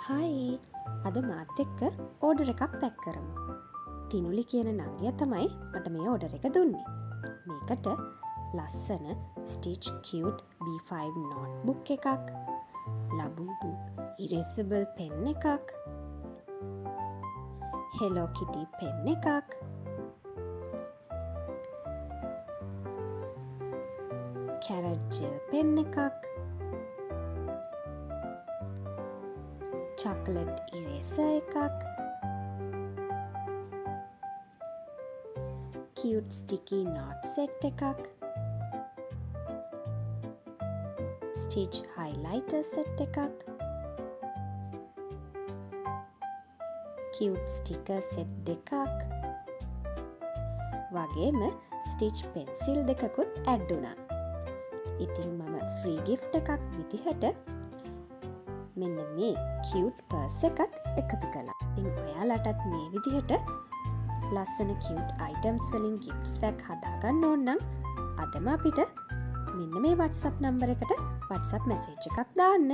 හයි අද මාත් එක්ක ඕඩර් එකක් පැක් කරමු. තිනුලි කියන නංගියා තමයි මට මේ ඕඩර් එක දුන්නේ. මේකට ලස්සන ස්ටිච් කියුට් B5 නෝට්බුක් එකක්, ලබූබු ඉරේසබල් පෙන් එකක්, හෙලෝ කිටි පෙන් එකක්, කැරට් ජෙල් පෙන් එකක්, චොකලට් ඉරේසර් එකක්, කියුට් ස්ටිකි නෝට් සෙට් එකක්, ස්ටිච් හයිලයිටර් සෙට් එකක්, කියුට් ස්ටිකර් සෙට් දෙකක් වගේම ස්ටිච් පෙන්සිල් දෙකකුත් ඇඩ් වුණා. ඉතින් මම ෆ්‍රී ගිෆ්ට් එකක් විදිහට මෙන්න මේ කියුට් පර්ස් එකත් එකතු කළා. ඉතින් ඔයාලටත් මේ විදිහට ලස්සන කියුට් අයිටම්ස් වලින් ගිෆ්ට්ස් පැක් හදාගන්න ඕන නම් අදම අපිට මෙන්න මේ WhatsApp නම්බර් එකට WhatsApp මැසේජ් එකක් දාන්න.